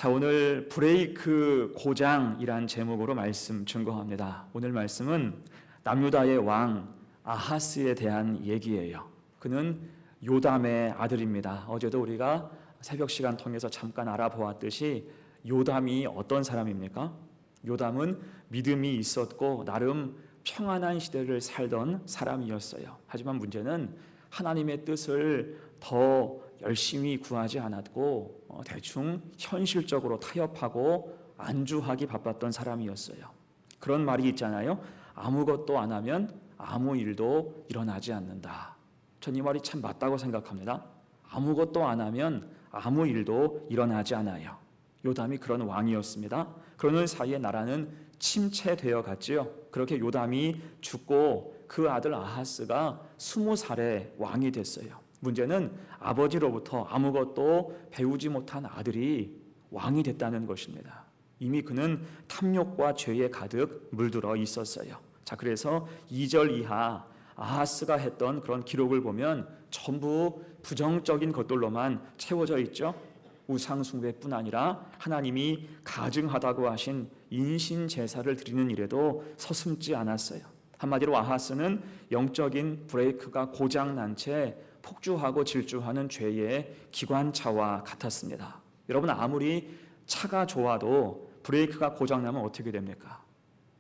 자, 오늘 브레이크 고장이란 제목으로 말씀 증거합니다. 오늘 말씀은 남유다의 왕 아하스에 대한 얘기예요. 그는 요담의 아들입니다. 어제도 우리가 새벽 시간 통해서 잠깐 알아보았듯이 요담이 어떤 사람입니까? 요담은 믿음이 있었고 나름 평안한 시대를 살던 사람이었어요. 하지만 문제는 하나님의 뜻을 더 열심히 구하지 않았고 대충 현실적으로 타협하고 안주하기 바빴던 사람이었어요. 그런 말이 있잖아요. 아무것도 안 하면 아무 일도 일어나지 않는다. 전 이 말이 참 맞다고 생각합니다. 아무것도 안 하면 아무 일도 일어나지 않아요. 요담이 그런 왕이었습니다. 그러는 사이에 나라는 침체되어 갔지요. 그렇게 요담이 죽고 그 아들 아하스가 20살의 왕이 됐어요. 문제는 아버지로부터 아무것도 배우지 못한 아들이 왕이 됐다는 것입니다. 이미 그는 탐욕과 죄에 가득 물들어 있었어요. 자, 그래서 2절 이하 아하스가 했던 그런 기록을 보면 전부 부정적인 것들로만 채워져 있죠. 우상 숭배뿐 아니라 하나님이 가증하다고 하신 인신 제사를 드리는 일에도 서슴지 않았어요. 한마디로 아하스는 영적인 브레이크가 고장난 채 폭주하고 질주하는 죄의 기관차와 같았습니다. 여러분, 아무리 차가 좋아도 브레이크가 고장나면 어떻게 됩니까?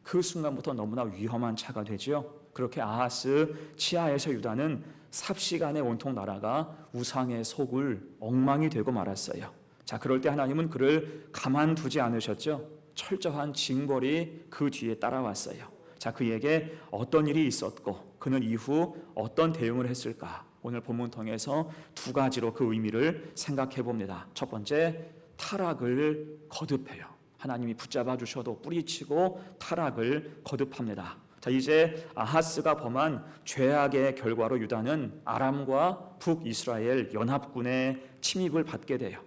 그 순간부터 너무나 위험한 차가 되죠. 그렇게 아하스 치하에서 유다는 삽시간에 온통 나라가 우상의 속을 엉망이 되고 말았어요. 자, 그럴 때 하나님은 그를 가만두지 않으셨죠. 철저한 징벌이 그 뒤에 따라왔어요. 자, 그에게 어떤 일이 있었고 그는 이후 어떤 대응을 했을까? 오늘 본문 통해서 두 가지로 그 의미를 생각해 봅니다. 첫 번째, 타락을 거듭해요. 하나님이 붙잡아 주셔도 뿌리치고 타락을 거듭합니다. 자, 이제 아하스가 범한 죄악의 결과로 유다는 아람과 북이스라엘 연합군의 침입을 받게 돼요.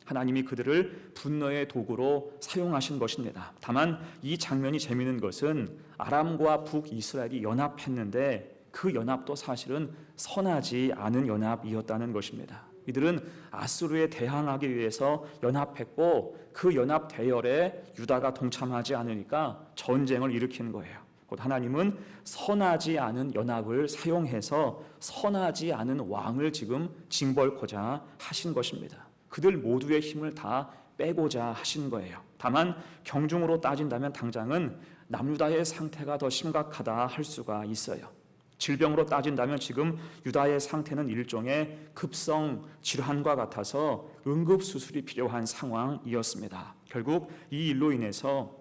하나님이 그들을 분노의 도구로 사용하신 것입니다. 다만 이 장면이 재미있는 것은 아람과 북이스라엘이 연합했는데 그 연합도 사실은 선하지 않은 연합이었다는 것입니다. 이들은 아수르에 대항하기 위해서 연합했고 그 연합 대열에 유다가 동참하지 않으니까 전쟁을 일으킨 거예요. 곧 하나님은 선하지 않은 연합을 사용해서 선하지 않은 왕을 지금 징벌코자 하신 것입니다. 그들 모두의 힘을 다 빼고자 하신 거예요. 다만 경중으로 따진다면 당장은 남유다의 상태가 더 심각하다 할 수가 있어요. 질병으로 따진다면 지금 유다의 상태는 일종의 급성 질환과 같아서 응급수술이 필요한 상황이었습니다. 결국 이 일로 인해서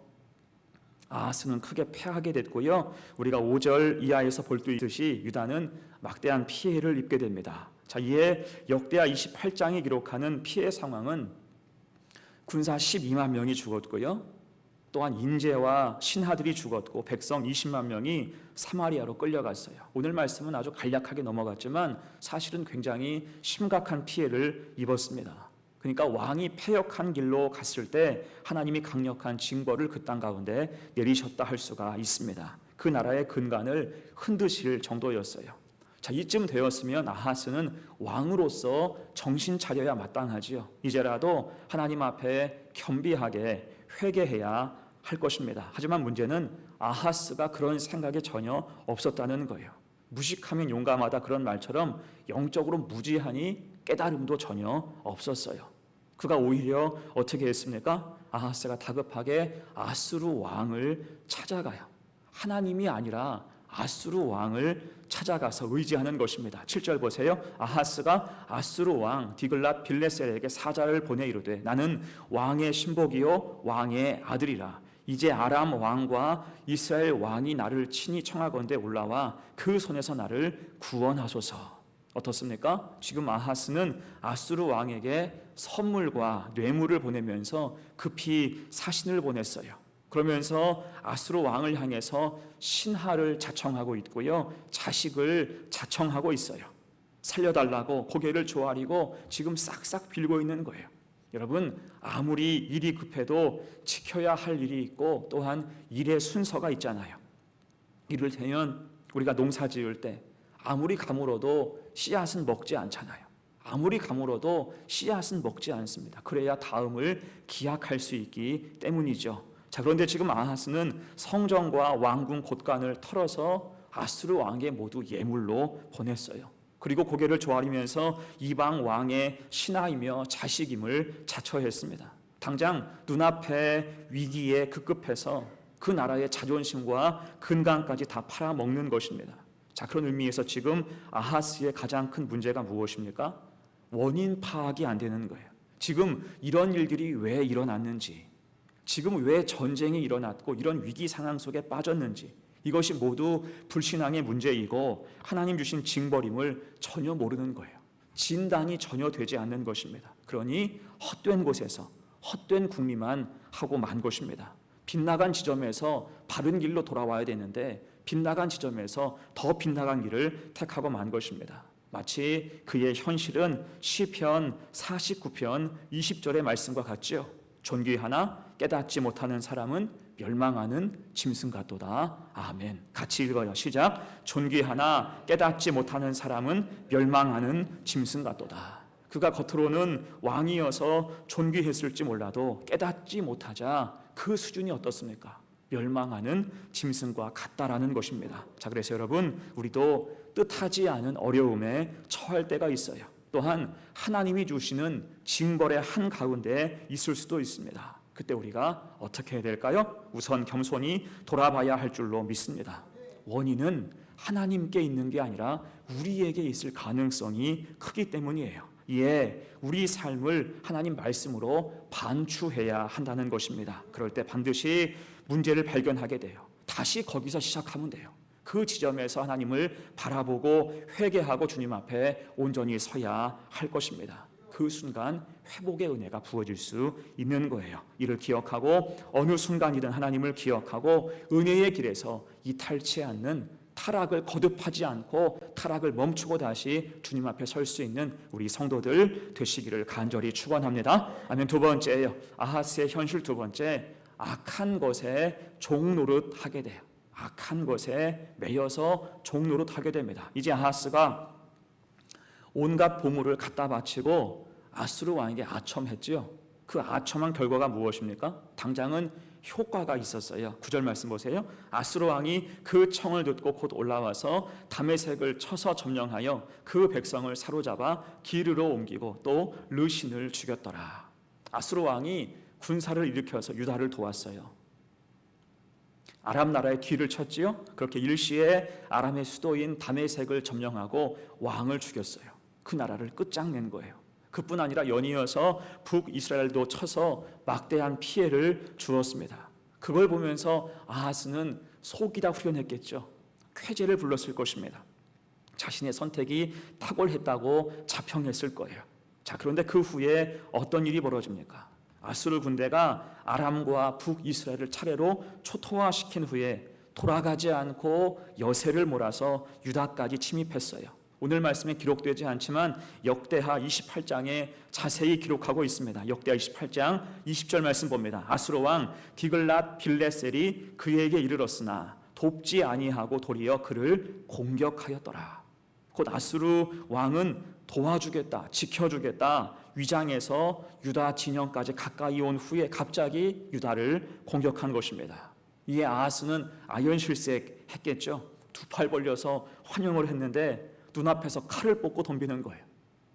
아하스는 크게 패하게 됐고요. 우리가 5절 이하에서 볼 수 있듯이 유다는 막대한 피해를 입게 됩니다. 자, 이에 역대하 28장이 기록하는 피해 상황은 군사 12만 명이 죽었고요. 또한 인재와 신하들이 죽었고 백성 20만 명이 사마리아로 끌려갔어요. 오늘 말씀은 아주 간략하게 넘어갔지만 사실은 굉장히 심각한 피해를 입었습니다. 그러니까 왕이 패역한 길로 갔을 때 하나님이 강력한 징벌을 그 땅 가운데 내리셨다 할 수가 있습니다. 그 나라의 근간을 흔드실 정도였어요. 자, 이쯤 되었으면 아하스는 왕으로서 정신 차려야 마땅하지요. 이제라도 하나님 앞에 겸비하게 회개해야 할 것입니다. 하지만 문제는 아하스가 그런 생각이 전혀 없었다는 거예요. 무식하면 용감하다 그런 말처럼 영적으로 무지하니 깨달음도 전혀 없었어요. 그가 오히려 어떻게 했습니까? 아하스가 다급하게 아수르 왕을 찾아가요. 하나님이 아니라 아수르 왕을 찾아가서 의지하는 것입니다. 7절 보세요. 아하스가 아수르 왕 디글랏 빌레셀에게 사자를 보내 이르되 나는 왕의 신복이요 왕의 아들이라. 이제 아람 왕과 이스라엘 왕이 나를 친히 청하건대 올라와 그 손에서 나를 구원하소서. 어떻습니까? 지금 아하스는 아수르 왕에게 선물과 뇌물을 보내면서 급히 사신을 보냈어요. 그러면서 아수르 왕을 향해서 신하를 자청하고 있고요, 자식을 자청하고 있어요. 살려달라고 고개를 조아리고 지금 싹싹 빌고 있는 거예요. 여러분, 아무리 일이 급해도 지켜야 할 일이 있고 또한 일의 순서가 있잖아요. 이를테면 우리가 농사 지을 때 아무리 가물어도 씨앗은 먹지 않잖아요. 아무리 가물어도 씨앗은 먹지 않습니다. 그래야 다음을 기약할 수 있기 때문이죠. 자, 그런데 지금 아하스는 성전과 왕궁 곳간을 털어서 아수르 왕에게 모두 예물로 보냈어요. 그리고 고개를 조아리면서 이방 왕의 신하이며 자식임을 자처했습니다. 당장 눈앞에 위기에 급급해서 그 나라의 자존심과 근간까지 다 팔아먹는 것입니다. 자, 그런 의미에서 지금 아하스의 가장 큰 문제가 무엇입니까? 원인 파악이 안 되는 거예요. 지금 이런 일들이 왜 일어났는지, 지금 왜 전쟁이 일어났고 이런 위기 상황 속에 빠졌는지, 이것이 모두 불신앙의 문제이고 하나님 주신 징벌임을 전혀 모르는 거예요. 진단이 전혀 되지 않는 것입니다. 그러니 헛된 곳에서 헛된 궁리만 하고 만 것입니다. 빗나간 지점에서 바른 길로 돌아와야 되는데 빗나간 지점에서 더 빗나간 길을 택하고 만 것입니다. 마치 그의 현실은 시편 49편 20절의 말씀과 같지요. 존귀하나 깨닫지 못하는 사람은 멸망하는 짐승 같도다. 아멘. 같이 읽어요. 시작. 존귀하나 깨닫지 못하는 사람은 멸망하는 짐승 같도다. 그가 겉으로는 왕이어서 존귀했을지 몰라도 깨닫지 못하자 그 수준이 어떻습니까? 멸망하는 짐승과 같다라는 것입니다. 자, 그래서 여러분, 우리도 뜻하지 않은 어려움에 처할 때가 있어요. 또한 하나님이 주시는 징벌의 한가운데 있을 수도 있습니다. 그때 우리가 어떻게 해야 될까요? 우선 겸손히 돌아봐야 할 줄로 믿습니다. 원인은 하나님께 있는 게 아니라 우리에게 있을 가능성이 크기 때문이에요. 이에 우리 삶을 하나님 말씀으로 반추해야 한다는 것입니다. 그럴 때 반드시 문제를 발견하게 돼요. 다시 거기서 시작하면 돼요. 그 지점에서 하나님을 바라보고 회개하고 주님 앞에 온전히 서야 할 것입니다. 그 순간 회복의 은혜가 부어질 수 있는 거예요. 이를 기억하고 어느 순간이든 하나님을 기억하고 은혜의 길에서 이탈치 않는, 타락을 거듭하지 않고 타락을 멈추고 다시 주님 앞에 설 수 있는 우리 성도들 되시기를 간절히 축원합니다. 아멘. 두 번째예요. 아하스의 현실 두 번째, 악한 것에 종노릇하게 돼요. 악한 것에 매여서 종노릇하게 됩니다. 이제 아하스가 온갖 보물을 갖다 바치고 아수르 왕에게 아첨했지요. 그 아첨한 결과가 무엇입니까? 당장은 효과가 있었어요. 9절 말씀 보세요. 아수르 왕이 그 청을 듣고 곧 올라와서 다메섹을 쳐서 점령하여 그 백성을 사로잡아 기르로 옮기고 또 르신을 죽였더라. 아수르 왕이 군사를 일으켜서 유다를 도왔어요. 아람 나라에 뒤를 쳤지요. 그렇게 일시에 아람의 수도인 다메섹을 점령하고 왕을 죽였어요. 그 나라를 끝장낸 거예요. 그뿐 아니라 연이어서 북이스라엘도 쳐서 막대한 피해를 주었습니다. 그걸 보면서 아하스는 속이 다 후련했겠죠. 쾌재를 불렀을 것입니다. 자신의 선택이 탁월했다고 자평했을 거예요. 자, 그런데 그 후에 어떤 일이 벌어집니까? 아수르 군대가 아람과 북이스라엘을 차례로 초토화시킨 후에 돌아가지 않고 여세를 몰아서 유다까지 침입했어요. 오늘 말씀에 기록되지 않지만 역대하 28장에 자세히 기록하고 있습니다. 역대하 28장 20절 말씀 봅니다. 아수르 왕 디글랏 빌레셀이 그에게 이르렀으나 돕지 아니하고 도리어 그를 공격하였더라. 곧 아수르 왕은 도와주겠다, 지켜주겠다 위장해서 유다 진영까지 가까이 온 후에 갑자기 유다를 공격한 것입니다. 이에 아하스는 아연실색했겠죠. 두 팔 벌려서 환영을 했는데 눈앞에서 칼을 뽑고 덤비는 거예요.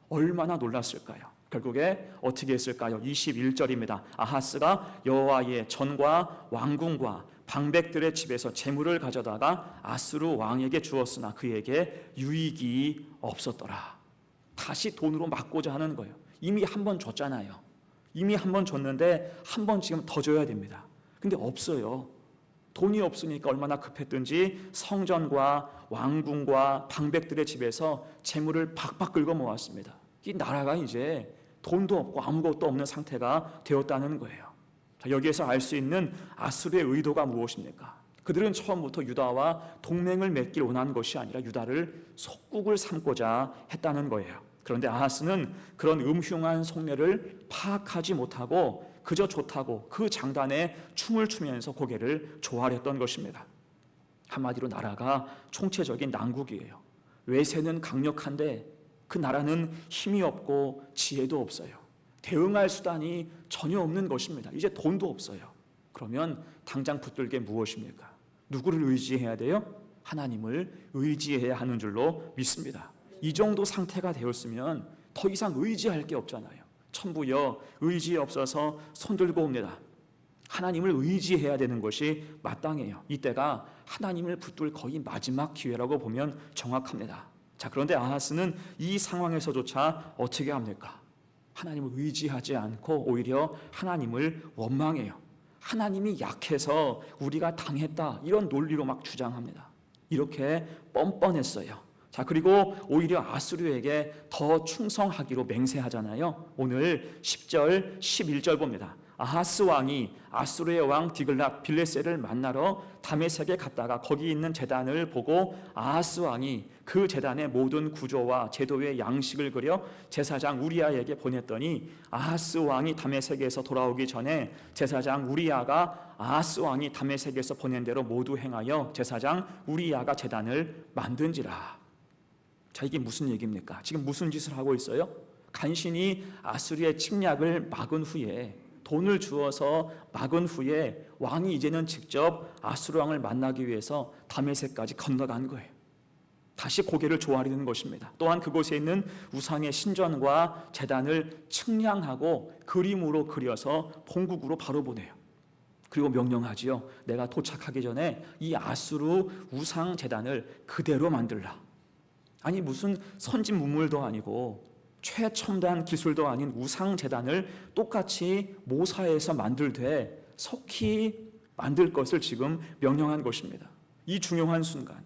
얼마나 놀랐을까요? 결국에 어떻게 했을까요? 21절입니다. 아하스가 여호와의 전과 왕궁과 방백들의 집에서 재물을 가져다가 아수르 왕에게 주었으나 그에게 유익이 없었더라. 다시 돈으로 막고자 하는 거예요. 이미 한 번 줬잖아요. 이미 한 번 줬는데 한 번 지금 더 줘야 됩니다. 근데 없어요. 돈이 없으니까 얼마나 급했든지 성전과 왕궁과 방백들의 집에서 재물을 박박 긁어 모았습니다. 이 나라가 이제 돈도 없고 아무것도 없는 상태가 되었다는 거예요. 자, 여기에서 알 수 있는 아수르의 의도가 무엇입니까? 그들은 처음부터 유다와 동맹을 맺길 원한 것이 아니라 유다를 속국을 삼고자 했다는 거예요. 그런데 아하스는 그런 음흉한 속내를 파악하지 못하고 그저 좋다고 그 장단에 춤을 추면서 고개를 조아렸던 것입니다. 한마디로 나라가 총체적인 난국이에요. 외세는 강력한데 그 나라는 힘이 없고 지혜도 없어요. 대응할 수단이 전혀 없는 것입니다. 이제 돈도 없어요. 그러면 당장 붙들 게 무엇입니까? 누구를 의지해야 돼요? 하나님을 의지해야 하는 줄로 믿습니다. 이 정도 상태가 되었으면 더 이상 의지할 게 없잖아요. 천부여 의지에 없어서 손들고 옵니다. 하나님을 의지해야 되는 것이 마땅해요. 이때가 하나님을 붙들 거의 마지막 기회라고 보면 정확합니다. 자, 그런데 아하스는 이 상황에서조차 어떻게 합니까? 하나님을 의지하지 않고 오히려 하나님을 원망해요. 하나님이 약해서 우리가 당했다, 이런 논리로 막 주장합니다. 이렇게 뻔뻔했어요. 자, 그리고 오히려 아수르에게 더 충성하기로 맹세하잖아요. 오늘 10절, 11절 봅니다. 아하스 왕이 아수르의 왕 디글랏 빌레셀을 만나러 다메섹에 갔다가 거기 있는 제단을 보고 아하스 왕이 그 제단의 모든 구조와 제도의 양식을 그려 제사장 우리아에게 보냈더니 아하스 왕이 다메섹에서 돌아오기 전에 제사장 우리아가 아하스 왕이 다메섹에서 보낸 대로 모두 행하여 제사장 우리아가 제단을 만든지라. 자, 이게 무슨 얘기입니까? 지금 무슨 짓을 하고 있어요? 간신히 아수르의 침략을 막은 후에, 돈을 주어서 막은 후에 왕이 이제는 직접 아수르 왕을 만나기 위해서 다메섹까지 건너간 거예요. 다시 고개를 조아리는 것입니다. 또한 그곳에 있는 우상의 신전과 제단을 측량하고 그림으로 그려서 본국으로 바로 보내요. 그리고 명령하지요. 내가 도착하기 전에 이 아수르 우상 제단을 그대로 만들라. 아니, 무슨 선진 문물도 아니고 최첨단 기술도 아닌 우상 제단을 똑같이 모사해서 만들되 속히 만들 것을 지금 명령한 것입니다. 이 중요한 순간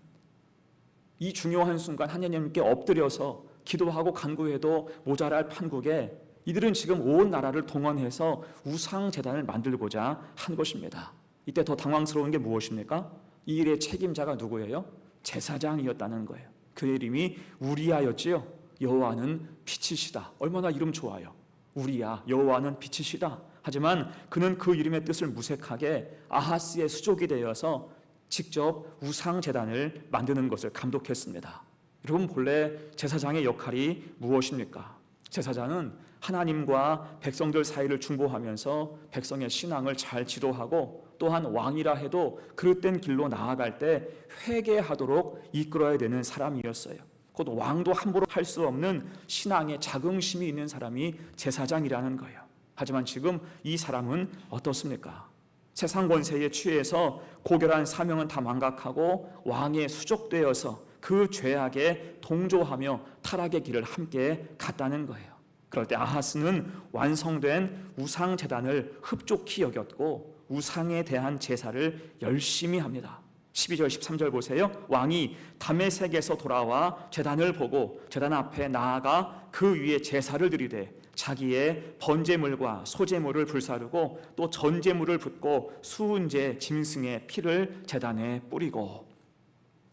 하나님께 엎드려서 기도하고 간구해도 모자랄 판국에 이들은 지금 온 나라를 동원해서 우상 제단을 만들고자 한 것입니다. 이때 더 당황스러운 게 무엇입니까? 이 일의 책임자가 누구예요? 제사장이었다는 거예요. 그의 이름이 우리아였지요. 여호와는 빛이시다. 얼마나 이름 좋아요. 우리야, 여호와는 빛이시다. 하지만 그는 그 이름의 뜻을 무색하게 아하스의 수족이 되어서 직접 우상 제단을 만드는 것을 감독했습니다. 여러분, 본래 제사장의 역할이 무엇입니까? 제사장은 하나님과 백성들 사이를 중보하면서 백성의 신앙을 잘 지도하고, 또한 왕이라 해도 그릇된 길로 나아갈 때 회개하도록 이끌어야 되는 사람이었어요. 곧 왕도 함부로 할 수 없는 신앙에 자긍심이 있는 사람이 제사장이라는 거예요. 하지만 지금 이 사람은 어떻습니까? 세상 권세에 취해서 고결한 사명은 다 망각하고 왕에 수족되어서 그 죄악에 동조하며 타락의 길을 함께 갔다는 거예요. 그럴 때 아하스는 완성된 우상 제단을 흡족히 여겼고 우상에 대한 제사를 열심히 합니다. 12절 13절 보세요. 왕이 다메섹에서 돌아와 제단을 보고 제단 앞에 나아가 그 위에 제사를 드리되 자기의 번제물과 소제물을 불사르고 또 전제물을 붓고 수은제 짐승의 피를 제단에 뿌리고.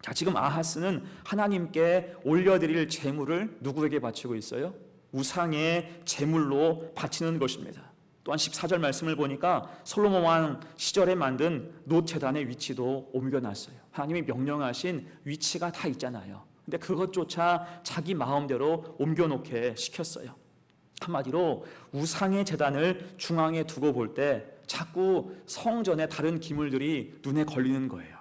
자, 지금 아하스는 하나님께 올려드릴 제물을 누구에게 바치고 있어요? 우상의 제물로 바치는 것입니다. 또한 14절 말씀을 보니까 솔로몬 왕 시절에 만든 놋제단의 위치도 옮겨놨어요. 하나님이 명령하신 위치가 다 있잖아요. 근데 그것조차 자기 마음대로 옮겨놓게 시켰어요. 한마디로 우상의 제단을 중앙에 두고 볼 때 자꾸 성전의 다른 기물들이 눈에 걸리는 거예요.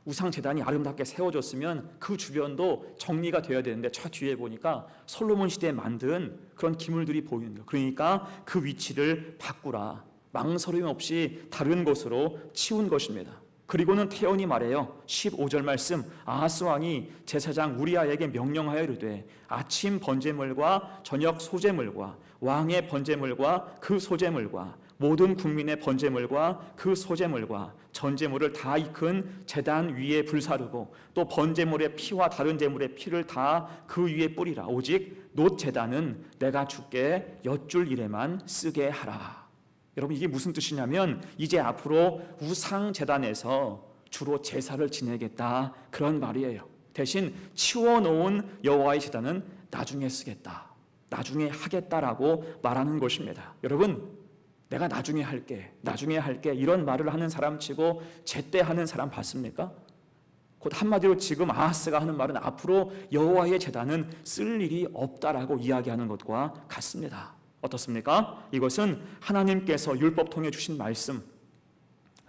우상 제단이 아름답게 세워졌으면 그 주변도 정리가 되어야 되는데 저 뒤에 보니까 솔로몬 시대에 만든 그런 기물들이 보이는 거예요. 그러니까 그 위치를 바꾸라. 망설임 없이 다른 곳으로 치운 것입니다. 그리고는 태연히 말해요. 15절 말씀, 아하스 왕이 제사장 우리아에게 명령하여 이르되 아침 번제물과 저녁 소제물과 왕의 번제물과 그 소제물과 모든 국민의 번제물과 그 소제물과 전제물을 다 익힌 제단 위에 불사르고 또 번제물의 피와 다른 제물의 피를 다 그 위에 뿌리라. 오직 놋 제단은 내가 주께 엿줄 일에만 쓰게 하라. 여러분, 이게 무슨 뜻이냐면 이제 앞으로 우상 제단에서 주로 제사를 지내겠다, 그런 말이에요. 대신 치워놓은 여호와의 제단은 나중에 쓰겠다, 나중에 하겠다라고 말하는 것입니다. 여러분, 내가 나중에 할게 이런 말을 하는 사람 치고 제때 하는 사람 봤습니까? 곧 한마디로 지금 아하스가 하는 말은 앞으로 여호와의 제단은 쓸 일이 없다라고 이야기하는 것과 같습니다. 어떻습니까? 이것은 하나님께서 율법 통해 주신 말씀,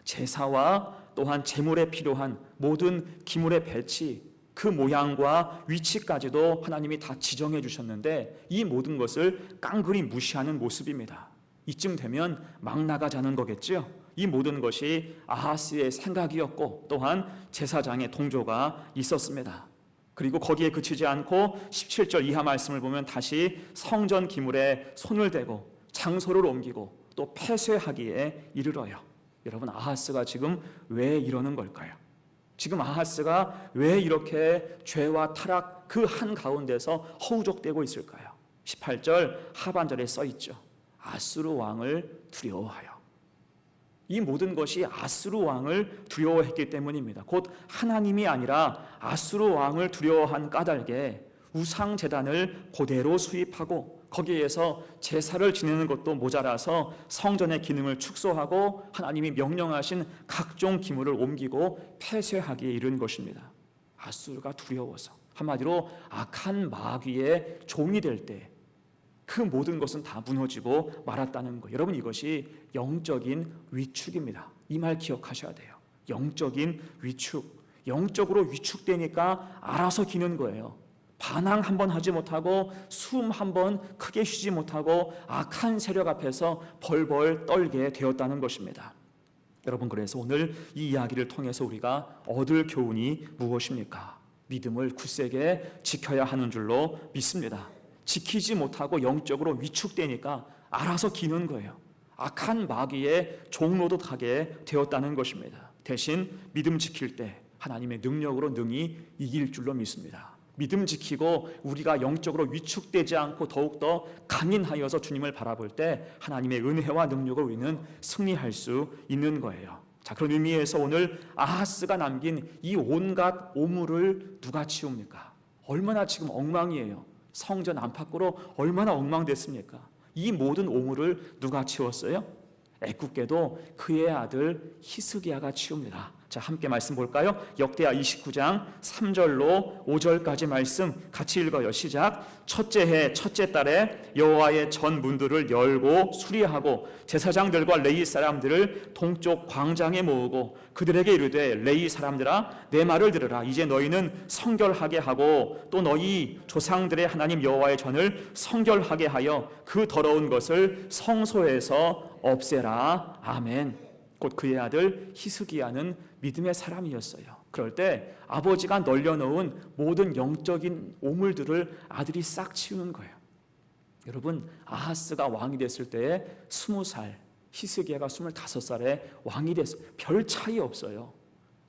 제사와 또한 제물에 필요한 모든 기물의 배치, 그 모양과 위치까지도 하나님이 다 지정해 주셨는데 이 모든 것을 깡그리 무시하는 모습입니다. 이쯤 되면 막 나가자는 거겠죠. 이 모든 것이 아하스의 생각이었고 또한 제사장의 동조가 있었습니다. 그리고 거기에 그치지 않고 17절 이하 말씀을 보면 다시 성전 기물에 손을 대고 장소를 옮기고 또 폐쇄하기에 이르러요. 여러분, 아하스가 지금 왜 이러는 걸까요? 지금 아하스가 왜 이렇게 죄와 타락 그 한가운데서 허우적대고 있을까요? 18절 하반절에 써 있죠. 아수르 왕을 두려워하여. 이 모든 것이 아수르 왕을 두려워했기 때문입니다. 곧 하나님이 아니라 아수르 왕을 두려워한 까닭에 우상 제단을 그대로 수입하고 거기에서 제사를 지내는 것도 모자라서 성전의 기능을 축소하고 하나님이 명령하신 각종 기물을 옮기고 폐쇄하기에 이른 것입니다. 아수르가 두려워서, 한마디로 악한 마귀의 종이 될 때 그 모든 것은 다 무너지고 말았다는 거. 여러분, 이것이 영적인 위축입니다. 이 말 기억하셔야 돼요. 영적인 위축. 영적으로 위축되니까 알아서 기는 거예요. 반항 한번 하지 못하고 숨 한번 크게 쉬지 못하고 악한 세력 앞에서 벌벌 떨게 되었다는 것입니다. 여러분, 그래서 오늘 이 이야기를 통해서 우리가 얻을 교훈이 무엇입니까? 믿음을 굳세게 지켜야 하는 줄로 믿습니다. 지키지 못하고 영적으로 위축되니까 알아서 기는 거예요. 악한 마귀의 종노릇하게 되었다는 것입니다. 대신 믿음 지킬 때 하나님의 능력으로 능히 이길 줄로 믿습니다. 믿음 지키고 우리가 영적으로 위축되지 않고 더욱더 강인하여서 주님을 바라볼 때 하나님의 은혜와 능력을 우리는 승리할 수 있는 거예요. 자, 그런 의미에서 오늘 아하스가 남긴 이 온갖 오물을 누가 치웁니까? 얼마나 지금 엉망이에요. 성전 안팎으로 얼마나 엉망됐습니까? 이 모든 오물을 누가 치웠어요? 애굽게도 그의 아들 히스기야가 치웁니다. 자, 함께 말씀 볼까요? 역대하 29장 3절로 5절까지 말씀 같이 읽어요. 시작. 첫째 해 첫째 달에 여호와의 전 문들을 열고 수리하고 제사장들과 레위 사람들을 동쪽 광장에 모으고 그들에게 이르되 레위 사람들아 내 말을 들으라. 이제 너희는 성결하게 하고 또 너희 조상들의 하나님 여호와의 전을 성결하게 하여 그 더러운 것을 성소에서 없애라. 아멘. 곧 그의 아들 히스기야는 믿음의 사람이었어요. 그럴 때 아버지가 널려놓은 모든 영적인 오물들을 아들이 싹 치우는 거예요. 여러분, 아하스가 왕이 됐을 때에 20살, 히스기야가 25살에 왕이 됐어요. 별 차이 없어요.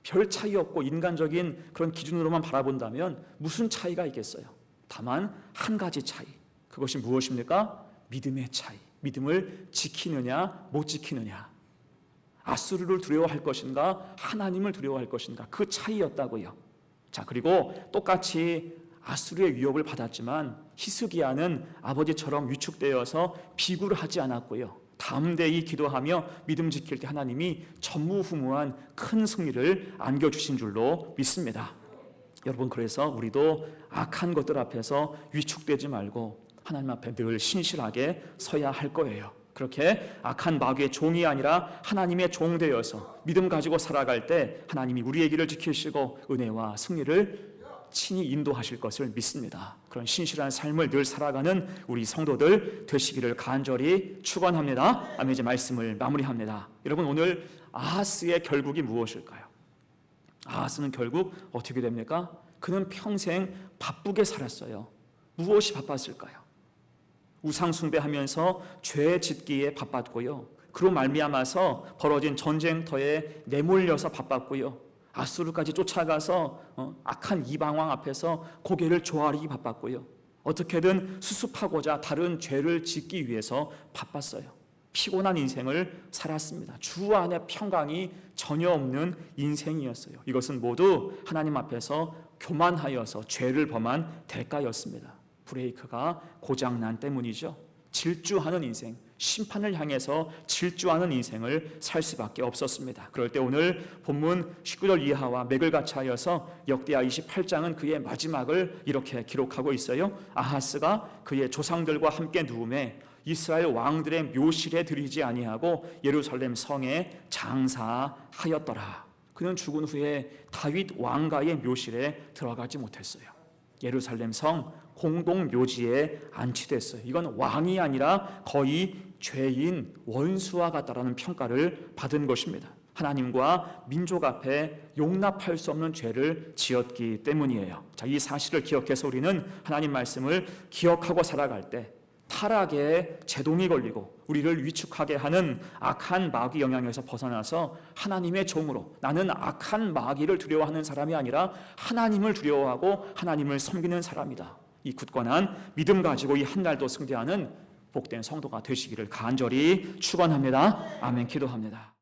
별 차이 없고 인간적인 그런 기준으로만 바라본다면 무슨 차이가 있겠어요? 다만 한 가지 차이. 그것이 무엇입니까? 믿음의 차이. 믿음을 지키느냐 못 지키느냐. 아수르를 두려워할 것인가 하나님을 두려워할 것인가, 그 차이였다고요. 자, 그리고 똑같이 아수르의 위협을 받았지만 히스기야는 아버지처럼 위축되어서 비굴을 하지 않았고요. 담대히 기도하며 믿음 지킬 때 하나님이 전무후무한 큰 승리를 안겨주신 줄로 믿습니다. 여러분, 그래서 우리도 악한 것들 앞에서 위축되지 말고 하나님 앞에 늘 신실하게 서야 할 거예요. 그렇게 악한 마귀의 종이 아니라 하나님의 종 되어서 믿음 가지고 살아갈 때 하나님이 우리의 길을 지키시고 은혜와 승리를 친히 인도하실 것을 믿습니다. 그런 신실한 삶을 늘 살아가는 우리 성도들 되시기를 간절히 축원합니다. 아멘. 이제 말씀을 마무리합니다. 여러분, 오늘 아하스의 결국이 무엇일까요? 아하스는 결국 어떻게 됩니까? 그는 평생 바쁘게 살았어요. 무엇이 바빴을까요? 우상 숭배하면서 죄 짓기에 바빴고요. 그로 말미암아서 벌어진 전쟁터에 내몰려서 바빴고요. 아수르까지 쫓아가서 악한 이방왕 앞에서 고개를 조아리기 바빴고요. 어떻게든 수습하고자 다른 죄를 짓기 위해서 바빴어요. 피곤한 인생을 살았습니다. 주 안에 평강이 전혀 없는 인생이었어요. 이것은 모두 하나님 앞에서 교만하여서 죄를 범한 대가였습니다. 브레이크가 고장난 때문이죠. 질주하는 인생, 심판을 향해서 질주하는 인생을 살 수밖에 없었습니다. 그럴 때 오늘 본문 19절 이하와 맥을 같이 하여서 역대하 28장은 그의 마지막을 이렇게 기록하고 있어요. 아하스가 그의 조상들과 함께 누움에 이스라엘 왕들의 묘실에 들이지 아니하고 예루살렘 성에 장사하였더라. 그는 죽은 후에 다윗 왕가의 묘실에 들어가지 못했어요. 예루살렘 성 공동 묘지에 안치됐어요. 이건 왕이 아니라 거의 죄인 원수와 같다라는 평가를 받은 것입니다. 하나님과 민족 앞에 용납할 수 없는 죄를 지었기 때문이에요. 자, 이 사실을 기억해서 우리는 하나님 말씀을 기억하고 살아갈 때 타락에 제동이 걸리고 우리를 위축하게 하는 악한 마귀 영향에서 벗어나서 하나님의 종으로, 나는 악한 마귀를 두려워하는 사람이 아니라 하나님을 두려워하고 하나님을 섬기는 사람이다, 이 굳건한 믿음 가지고 이 한 날도 승리하는 복된 성도가 되시기를 간절히 축원합니다. 아멘. 기도합니다.